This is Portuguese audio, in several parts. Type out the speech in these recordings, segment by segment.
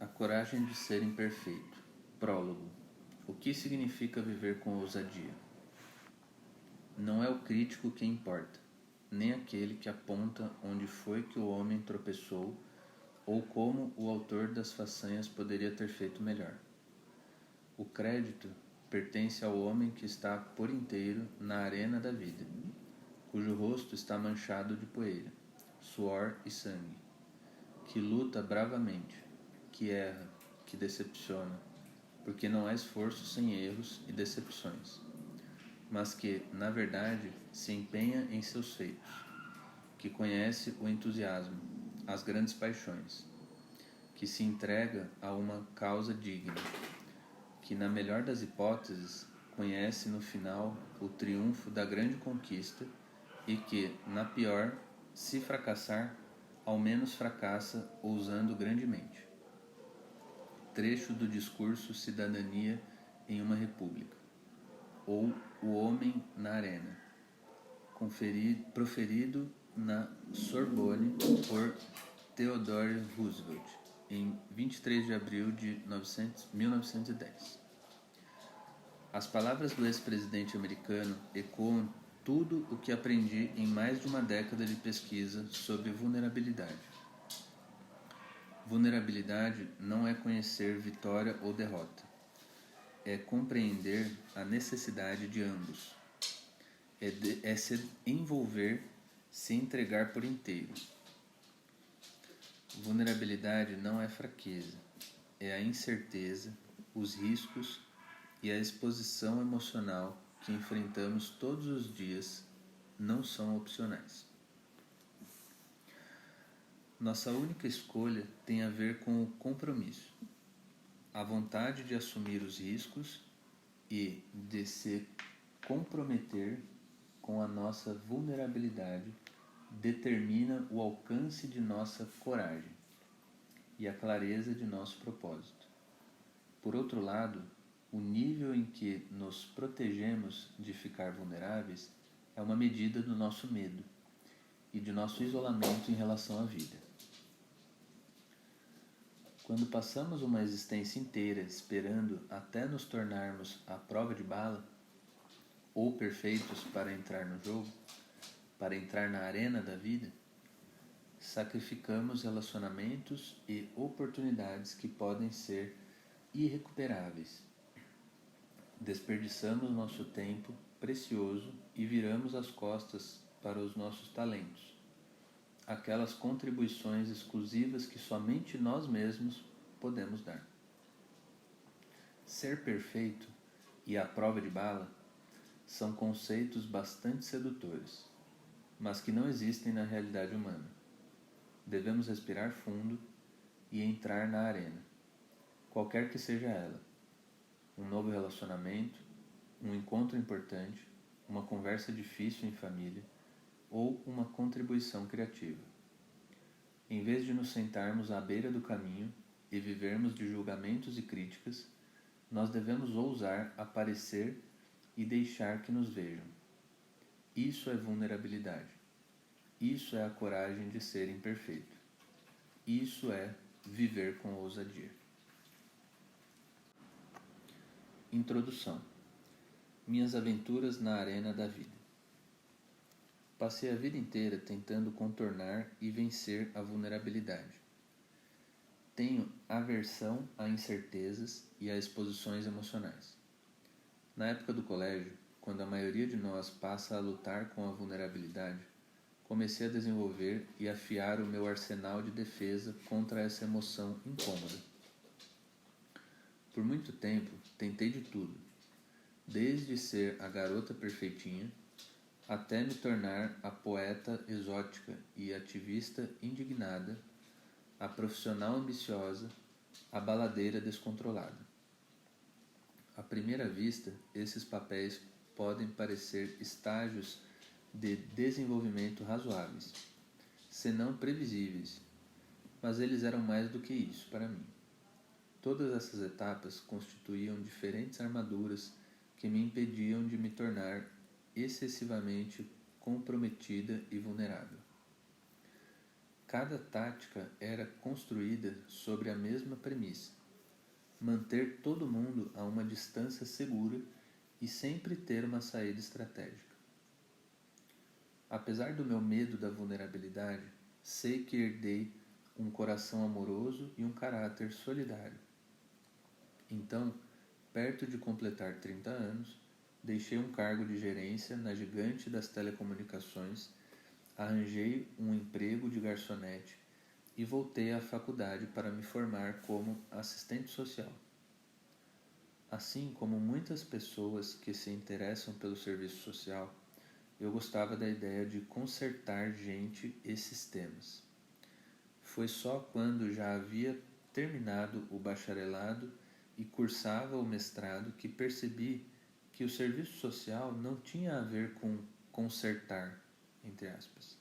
A coragem de ser imperfeito. Prólogo. O que significa viver com ousadia? Não é o crítico que importa, nem aquele que aponta onde foi que o homem tropeçou ou como o autor das façanhas poderia ter feito melhor. O crédito pertence ao homem que está por inteiro na arena da vida, cujo rosto está manchado de poeira, suor e sangue, que luta bravamente, que erra, que decepciona, porque não há esforço sem erros e decepções, mas que, na verdade, se empenha em seus feitos, que conhece o entusiasmo, as grandes paixões, que se entrega a uma causa digna, que, na melhor das hipóteses, conhece no final o triunfo da grande conquista e que, na pior, se fracassar, ao menos fracassa ousando grandemente. Trecho do discurso Cidadania em uma República, ou O Homem na Arena, proferido na Sorbonne por Theodore Roosevelt, em 23 de abril de 1910. As palavras do ex-presidente americano ecoam tudo o que aprendi em mais de uma década de pesquisa sobre vulnerabilidade. Vulnerabilidade não é conhecer vitória ou derrota, é compreender a necessidade de ambos, é se envolver, se entregar por inteiro. Vulnerabilidade não é fraqueza, é a incerteza, os riscos e a exposição emocional que enfrentamos todos os dias não são opcionais. Nossa única escolha tem a ver com o compromisso, a vontade de assumir os riscos e de se comprometer com a nossa vulnerabilidade determina o alcance de nossa coragem e a clareza de nosso propósito. Por outro lado, o nível em que nos protegemos de ficar vulneráveis é uma medida do nosso medo e de nosso isolamento em relação à vida. Quando passamos uma existência inteira esperando até nos tornarmos à prova de bala, ou perfeitos para entrar no jogo, para entrar na arena da vida, sacrificamos relacionamentos e oportunidades que podem ser irrecuperáveis. Desperdiçamos nosso tempo precioso e viramos as costas para os nossos talentos, aquelas contribuições exclusivas que somente nós mesmos podemos dar. Ser perfeito e à prova de bala são conceitos bastante sedutores, mas que não existem na realidade humana. Devemos respirar fundo e entrar na arena, qualquer que seja ela. Um novo relacionamento, um encontro importante, uma conversa difícil em família ou uma contribuição criativa. Em vez de nos sentarmos à beira do caminho e vivermos de julgamentos e críticas, nós devemos ousar aparecer e deixar que nos vejam. Isso é vulnerabilidade. Isso é a coragem de ser imperfeito. Isso é viver com ousadia. Introdução. Minhas aventuras na arena da vida. Passei a vida inteira tentando contornar e vencer a vulnerabilidade. Tenho aversão a incertezas e a exposições emocionais. Na época do colégio, quando a maioria de nós passa a lutar com a vulnerabilidade, comecei a desenvolver e afiar o meu arsenal de defesa contra essa emoção incômoda. Por muito tempo, tentei de tudo, desde ser a garota perfeitinha até me tornar a poeta exótica e ativista indignada, a profissional ambiciosa, a baladeira descontrolada. À primeira vista, esses papéis podem parecer estágios de desenvolvimento razoáveis, senão previsíveis, mas eles eram mais do que isso para mim. Todas essas etapas constituíam diferentes armaduras que me impediam de me tornar excessivamente comprometida e vulnerável. cada tática era construída sobre a mesma premissa: manter todo mundo a uma distância segura e sempre ter uma saída estratégica. Apesar do meu medo da vulnerabilidade, sei que herdei um coração amoroso e um caráter solidário. Então, perto de completar 30 anos, deixei um cargo de gerência na gigante das telecomunicações, arranjei um emprego de garçonete e voltei à faculdade para me formar como assistente social. Assim como muitas pessoas que se interessam pelo serviço social, eu gostava da ideia de consertar gente e sistemas. Foi só quando já havia terminado o bacharelado e cursava o mestrado que percebi que o serviço social não tinha a ver com consertar, entre aspas.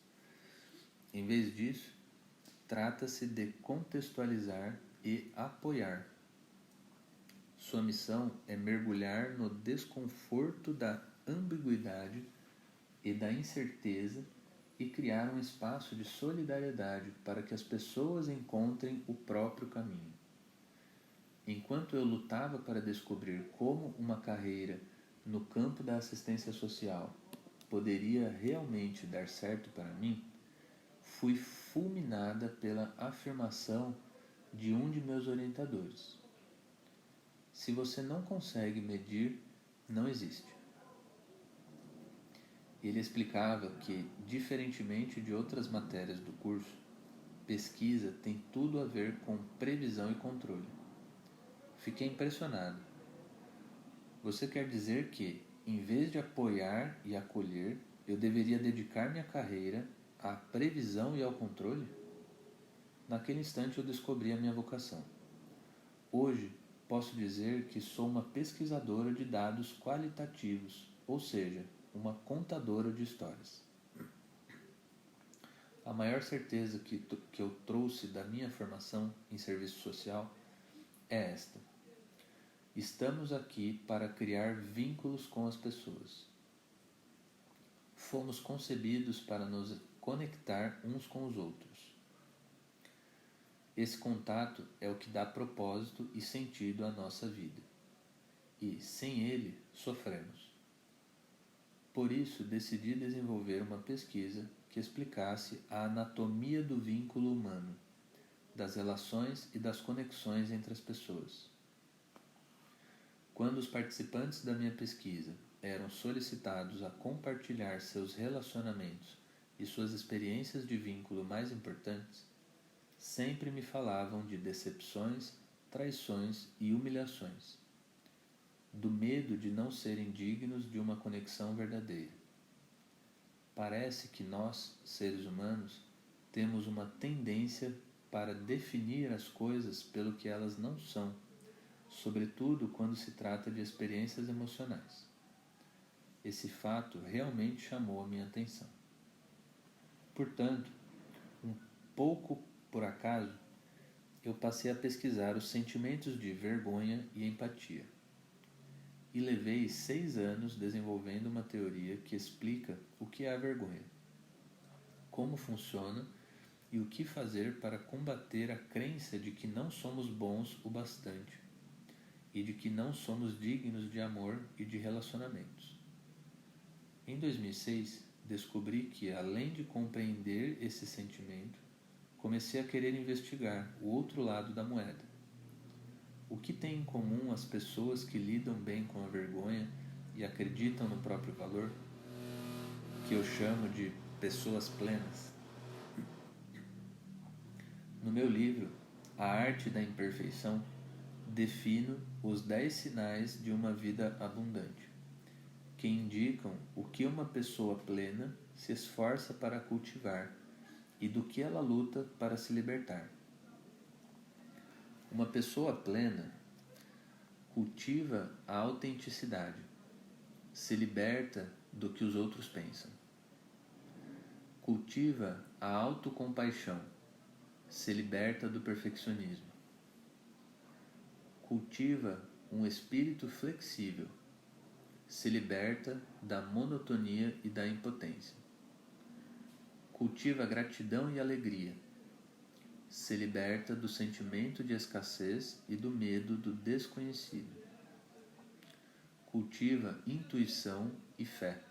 Em vez disso, trata-se de contextualizar e apoiar. Sua missão é mergulhar no desconforto da ambiguidade e da incerteza e criar um espaço de solidariedade para que as pessoas encontrem o próprio caminho. Enquanto eu lutava para descobrir como uma carreira no campo da assistência social poderia realmente dar certo para mim, fui fulminada pela afirmação de um de meus orientadores: se você não consegue medir, não existe. Ele explicava que, diferentemente de outras matérias do curso, pesquisa tem tudo a ver com previsão e controle. Fiquei impressionado. Você quer dizer que, em vez de apoiar e acolher, eu deveria dedicar minha carreira à previsão e ao controle? Naquele instante eu descobri a minha vocação. Hoje, posso dizer que sou uma pesquisadora de dados qualitativos, ou seja, uma contadora de histórias. A maior certeza que eu trouxe da minha formação em serviço social é esta: estamos aqui para criar vínculos com as pessoas. Fomos concebidos para nos conectar uns com os outros. Esse contato é o que dá propósito e sentido à nossa vida. E, sem ele, sofremos. Por isso, decidi desenvolver uma pesquisa que explicasse a anatomia do vínculo humano, das relações e das conexões entre as pessoas. Quando os participantes da minha pesquisa eram solicitados a compartilhar seus relacionamentos e suas experiências de vínculo mais importantes, sempre me falavam de decepções, traições e humilhações, do medo de não serem dignos de uma conexão verdadeira. Parece que nós, seres humanos, temos uma tendência para definir as coisas pelo que elas não são, sobretudo quando se trata de experiências emocionais. Esse fato realmente chamou a minha atenção. Portanto, um pouco por acaso, eu passei a pesquisar os sentimentos de vergonha e empatia. E levei 6 anos desenvolvendo uma teoria que explica o que é a vergonha, como funciona e o que fazer para combater a crença de que não somos bons o bastante e de que não somos dignos de amor e de relacionamentos. Em 2006, descobri que, além de compreender esse sentimento, comecei a querer investigar o outro lado da moeda. O que tem em comum as pessoas que lidam bem com a vergonha e acreditam no próprio valor, que eu chamo de pessoas plenas? No meu livro, A Arte da Imperfeição, defino os 10 sinais de uma vida abundante, que indicam o que uma pessoa plena se esforça para cultivar e do que ela luta para se libertar. Uma pessoa plena cultiva a autenticidade, se liberta do que os outros pensam. Cultiva a autocompaixão, se liberta do perfeccionismo. Cultiva um espírito flexível, se liberta da monotonia e da impotência. Cultiva gratidão e alegria, Se liberta do sentimento de escassez e do medo do desconhecido. Cultiva intuição e fé.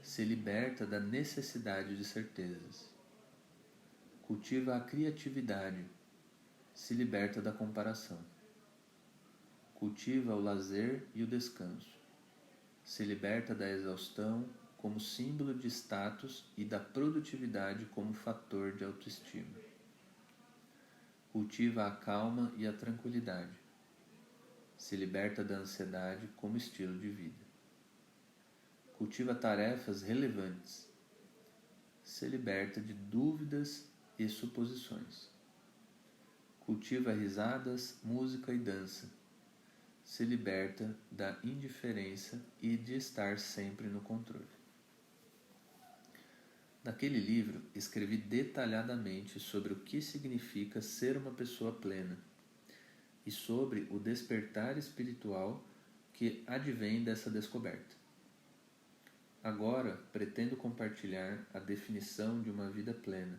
Se liberta da necessidade de certezas. Cultiva a criatividade. Se liberta da comparação. Cultiva o lazer e o descanso. Se liberta da exaustão como símbolo de status e da produtividade como fator de autoestima. Cultiva a calma e a tranquilidade. Se liberta da ansiedade como estilo de vida. Cultiva tarefas relevantes. Se liberta de dúvidas e suposições. Cultiva risadas, música e dança. Se liberta da indiferença e de estar sempre no controle. Naquele livro, escrevi detalhadamente sobre o que significa ser uma pessoa plena e sobre o despertar espiritual que advém dessa descoberta. Agora, pretendo compartilhar a definição de uma vida plena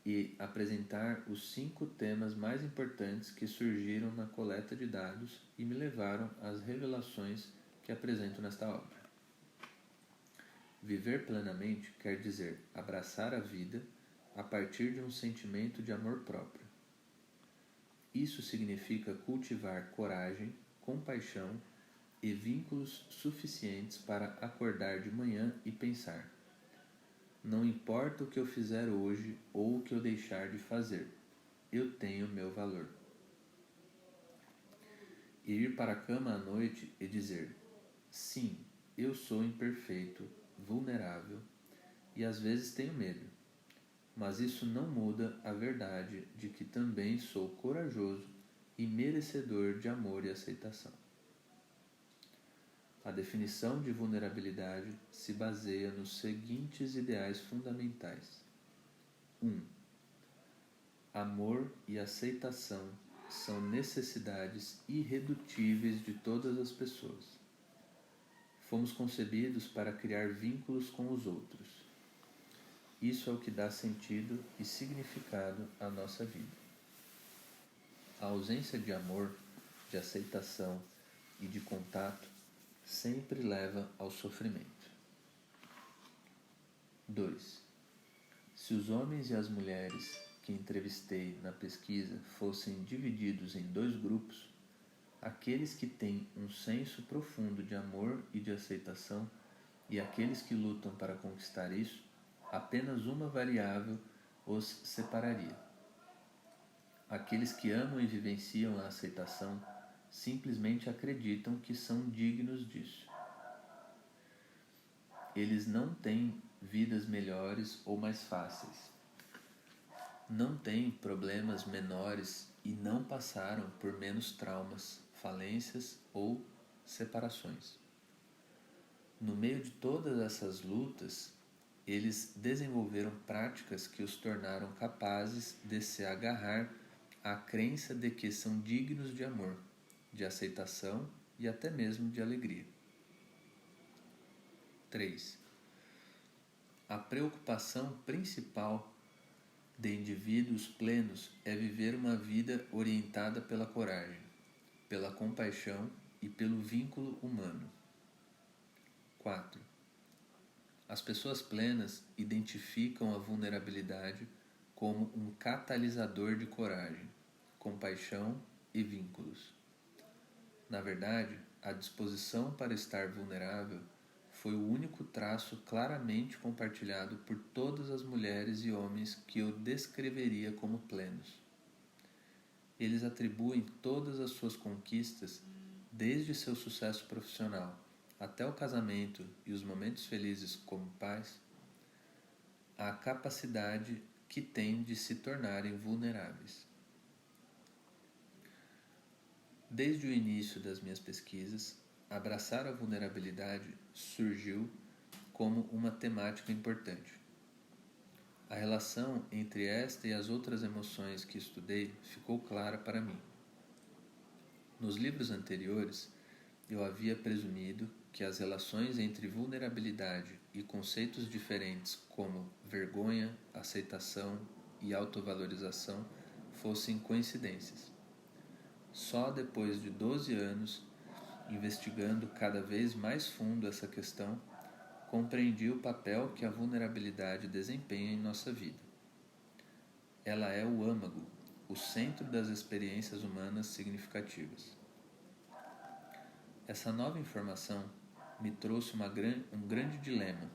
e apresentar os 5 temas mais importantes que surgiram na coleta de dados e me levaram às revelações que apresento nesta obra. Viver plenamente quer dizer abraçar a vida a partir de um sentimento de amor próprio. Isso significa cultivar coragem, compaixão e vínculos suficientes para acordar de manhã e pensar: não importa o que eu fizer hoje ou o que eu deixar de fazer, eu tenho meu valor. E ir para a cama à noite e dizer: sim, eu sou imperfeito, vulnerável e às vezes tenho medo, mas isso não muda a verdade de que também sou corajoso e merecedor de amor e aceitação. A definição de vulnerabilidade se baseia nos seguintes ideais fundamentais. 1. Amor e aceitação são necessidades irredutíveis de todas as pessoas. Fomos concebidos para criar vínculos com os outros. Isso é o que dá sentido e significado à nossa vida. A ausência de amor, de aceitação e de contato sempre leva ao sofrimento. 2. Se os homens e as mulheres que entrevistei na pesquisa fossem divididos em 2 grupos, aqueles que têm um senso profundo de amor e de aceitação e aqueles que lutam para conquistar isso, apenas uma variável os separaria. Aqueles que amam e vivenciam a aceitação simplesmente acreditam que são dignos disso. Eles não têm vidas melhores ou mais fáceis. Não têm problemas menores e não passaram por menos traumas, falências ou separações. No meio de todas essas lutas, eles desenvolveram práticas que os tornaram capazes de se agarrar à crença de que são dignos de amor, de aceitação e até mesmo de alegria. 3. A preocupação principal de indivíduos plenos é viver uma vida orientada pela coragem, pela compaixão e pelo vínculo humano. 4. As pessoas plenas identificam a vulnerabilidade como um catalisador de coragem, compaixão e vínculos. Na verdade, a disposição para estar vulnerável foi o único traço claramente compartilhado por todas as mulheres e homens que eu descreveria como plenos. Eles atribuem todas as suas conquistas, desde seu sucesso profissional até o casamento e os momentos felizes como pais, à capacidade que têm de se tornarem vulneráveis. Desde o início das minhas pesquisas, abraçar a vulnerabilidade surgiu como uma temática importante. A relação entre esta e as outras emoções que estudei ficou clara para mim. Nos livros anteriores, eu havia presumido que as relações entre vulnerabilidade e conceitos diferentes como vergonha, aceitação, e autovalorização fossem coincidências. Só depois de 12 anos, investigando cada vez mais fundo essa questão, compreendi o papel que a vulnerabilidade desempenha em nossa vida. Ela é o âmago, o centro das experiências humanas significativas. Essa nova informação me trouxe um grande dilema.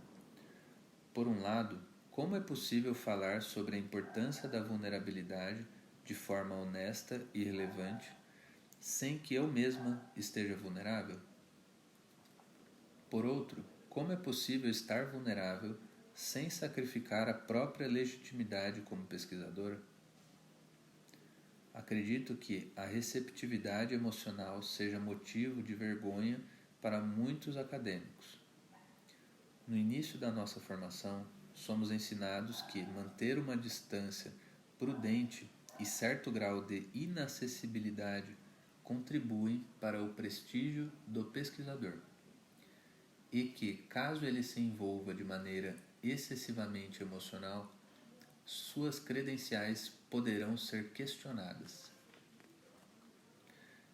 Por um lado, como é possível falar sobre a importância da vulnerabilidade de forma honesta e relevante, sem que eu mesma esteja vulnerável? Por outro, como é possível estar vulnerável sem sacrificar a própria legitimidade como pesquisadora? Acredito que a receptividade emocional seja motivo de vergonha para muitos acadêmicos. No início da nossa formação, somos ensinados que manter uma distância prudente e certo grau de inacessibilidade contribuem para o prestígio do pesquisador, e que, caso ele se envolva de maneira excessivamente emocional, suas credenciais poderão ser questionadas.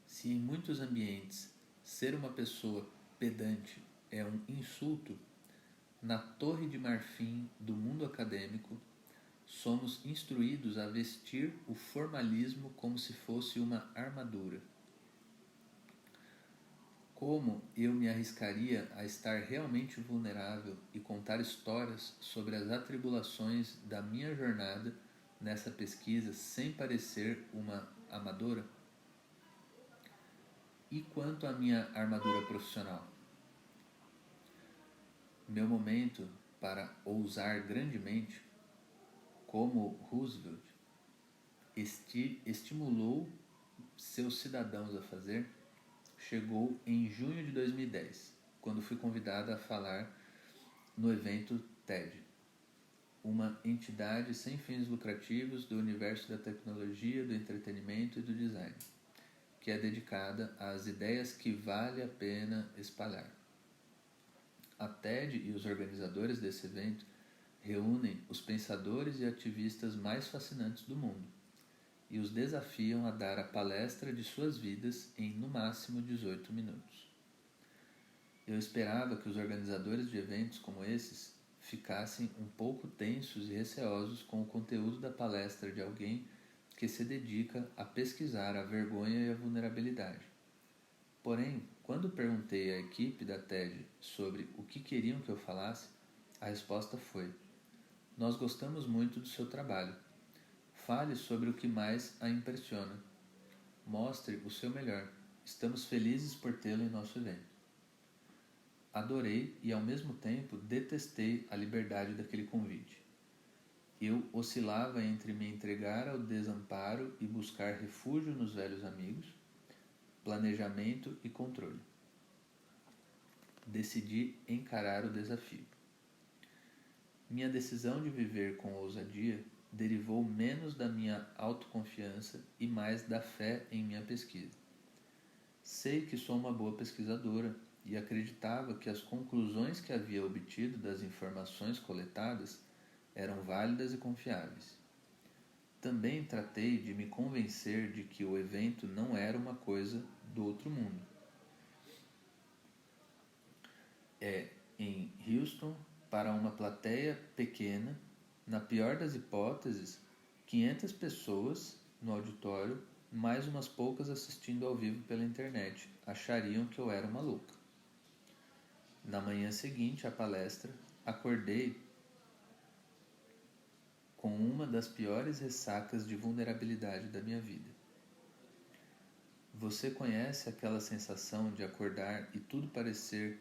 Se em muitos ambientes ser uma pessoa pedante é um insulto, na torre de marfim do mundo acadêmico, somos instruídos a vestir o formalismo como se fosse uma armadura. Como eu me arriscaria a estar realmente vulnerável e contar histórias sobre as atribulações da minha jornada nessa pesquisa sem parecer uma amadora? E quanto à minha armadura profissional? Meu momento para ousar grandemente, como Roosevelt estimulou seus cidadãos a fazer, chegou em junho de 2010, quando fui convidado a falar no evento TED, uma entidade sem fins lucrativos do universo da tecnologia, do entretenimento e do design, que é dedicada às ideias que vale a pena espalhar. A TED e os organizadores desse evento reúnem os pensadores e ativistas mais fascinantes do mundo e os desafiam a dar a palestra de suas vidas em, no máximo, 18 minutos. Eu esperava que os organizadores de eventos como esses ficassem um pouco tensos e receosos com o conteúdo da palestra de alguém que se dedica a pesquisar a vergonha e a vulnerabilidade. Porém, quando perguntei à equipe da TED sobre o que queriam que eu falasse, a resposta foi: nós gostamos muito do seu trabalho. Fale sobre o que mais a impressiona. Mostre o seu melhor. Estamos felizes por tê-lo em nosso evento. Adorei e, ao mesmo tempo, detestei a liberdade daquele convite. Eu oscilava entre me entregar ao desamparo e buscar refúgio nos velhos amigos, planejamento e controle. Decidi encarar o desafio. Minha decisão de viver com ousadia derivou menos da minha autoconfiança e mais da fé em minha pesquisa. Sei que sou uma boa pesquisadora e acreditava que as conclusões que havia obtido das informações coletadas eram válidas e confiáveis. Também tratei de me convencer de que o evento não era uma coisa do outro mundo. Em Houston, para uma plateia pequena, na pior das hipóteses, 500 pessoas no auditório, mais umas poucas assistindo ao vivo pela internet, achariam que eu era uma louca. Na manhã seguinte à palestra, acordei com uma das piores ressacas de vulnerabilidade da minha vida. Você conhece aquela sensação de acordar e tudo parecer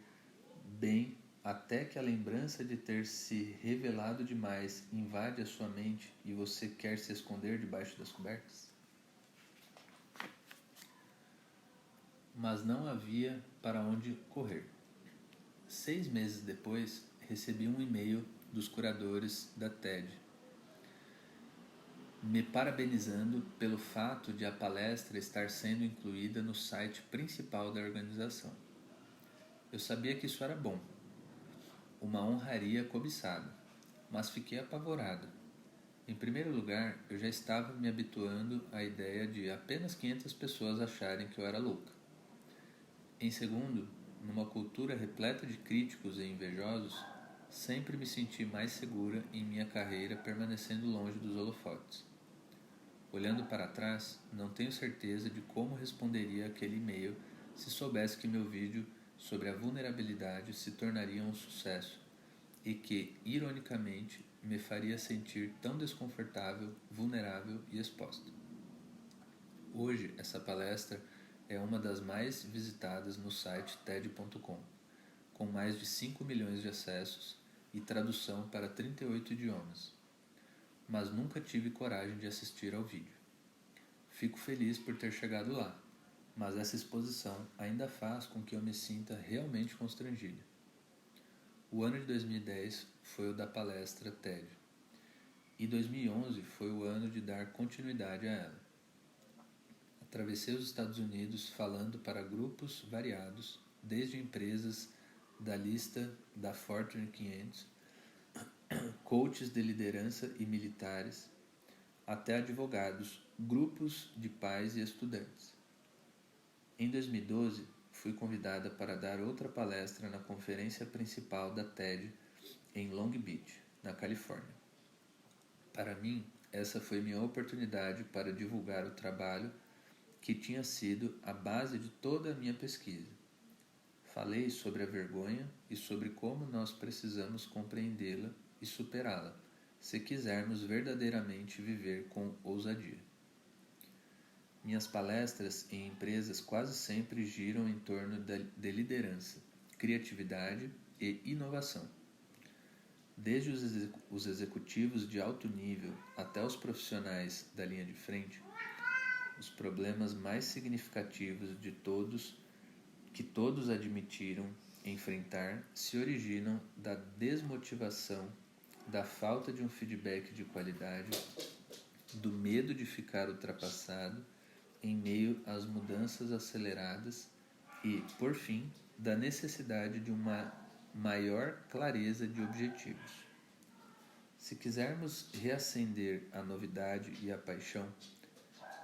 bem até que a lembrança de ter se revelado demais invade a sua mente e você quer se esconder debaixo das cobertas? Mas não havia para onde correr. 6 meses depois, recebi um e-mail dos curadores da TED, me parabenizando pelo fato de a palestra estar sendo incluída no site principal da organização. Eu sabia que isso era bom, uma honraria cobiçada, mas fiquei apavorado. Em primeiro lugar, eu já estava me habituando à ideia de apenas 500 pessoas acharem que eu era louca. Em segundo, numa cultura repleta de críticos e invejosos, sempre me senti mais segura em minha carreira permanecendo longe dos holofotes. Olhando para trás, não tenho certeza de como responderia aquele e-mail se soubesse que meu vídeo sobre a vulnerabilidade se tornaria um sucesso e que, ironicamente, me faria sentir tão desconfortável, vulnerável e exposta. Hoje, essa palestra é uma das mais visitadas no site TED.com, com mais de 5 milhões de acessos e tradução para 38 idiomas. Mas nunca tive coragem de assistir ao vídeo. Fico feliz por ter chegado lá, mas essa exposição ainda faz com que eu me sinta realmente constrangida. O ano de 2010 foi o da palestra TED, e 2011 foi o ano de dar continuidade a ela. Atravessei os Estados Unidos falando para grupos variados, desde empresas da lista da Fortune 500, coaches de liderança e militares, até advogados, grupos de pais e estudantes. Em 2012, fui convidada para dar outra palestra na conferência principal da TED em Long Beach, na Califórnia. Para mim, essa foi minha oportunidade para divulgar o trabalho que tinha sido a base de toda a minha pesquisa. Falei sobre a vergonha e sobre como nós precisamos compreendê-la e superá-la, se quisermos verdadeiramente viver com ousadia. Minhas palestras em empresas quase sempre giram em torno de liderança, criatividade e inovação. Desde os executivos de alto nível até os profissionais da linha de frente, os problemas mais significativos de todos, que todos admitiram enfrentar, se originam da desmotivação, da falta de um feedback de qualidade, do medo de ficar ultrapassado em meio às mudanças aceleradas e, por fim, da necessidade de uma maior clareza de objetivos. Se quisermos reacender a novidade e a paixão,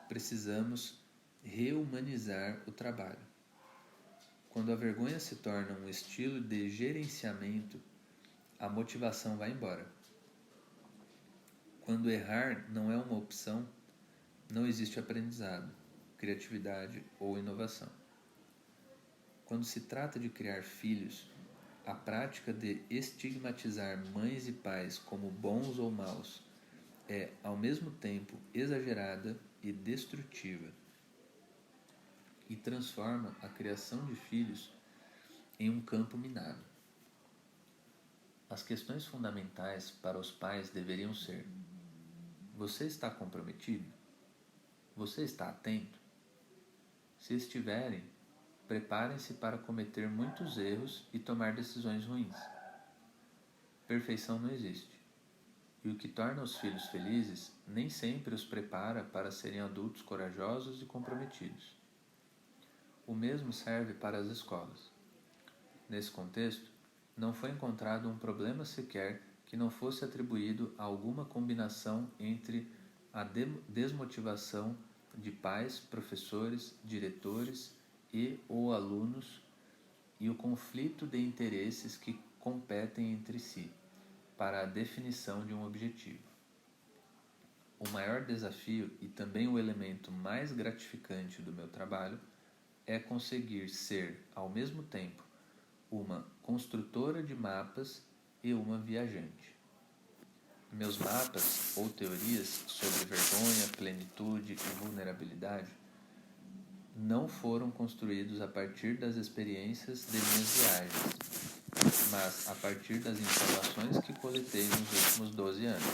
precisamos rehumanizar o trabalho. Quando a vergonha se torna um estilo de gerenciamento, a motivação vai embora. Quando errar não é uma opção, não existe aprendizado, criatividade ou inovação. Quando se trata de criar filhos, a prática de estigmatizar mães e pais como bons ou maus é, ao mesmo tempo, exagerada e destrutiva, e transforma a criação de filhos em um campo minado. As questões fundamentais para os pais deveriam ser: você está comprometido? Você está atento? Se estiverem, preparem-se para cometer muitos erros e tomar decisões ruins. Perfeição não existe. E o que torna os filhos felizes nem sempre os prepara para serem adultos corajosos e comprometidos. O mesmo serve para as escolas. Nesse contexto, não foi encontrado um problema sequer que não fosse atribuído a alguma combinação entre a desmotivação de pais, professores, diretores e ou alunos e o conflito de interesses que competem entre si para a definição de um objetivo. O maior desafio e também o elemento mais gratificante do meu trabalho é conseguir ser, ao mesmo tempo, uma construtora de mapas e uma viajante. Meus mapas ou teorias sobre vergonha, plenitude e vulnerabilidade não foram construídos a partir das experiências de minhas viagens, mas a partir das informações que coletei nos últimos 12 anos.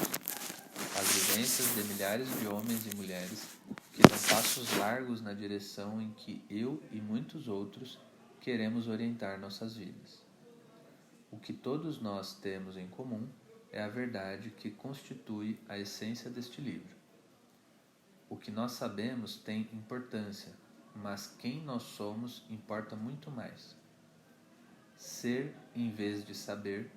As vivências de milhares de homens e mulheres que dão passos largos na direção em que eu e muitos outros queremos orientar nossas vidas. O que todos nós temos em comum é a verdade que constitui a essência deste livro. O que nós sabemos tem importância, mas quem nós somos importa muito mais. Ser em vez de saber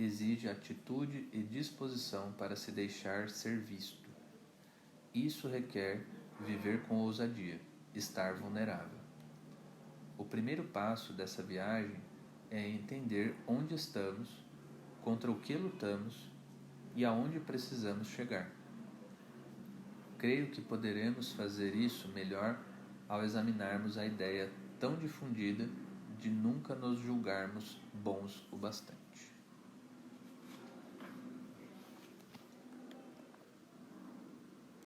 exige atitude e disposição para se deixar ser visto. Isso requer viver com ousadia, estar vulnerável. O primeiro passo dessa viagem é entender onde estamos, contra o que lutamos e aonde precisamos chegar. Creio que poderemos fazer isso melhor ao examinarmos a ideia tão difundida de nunca nos julgarmos bons o bastante.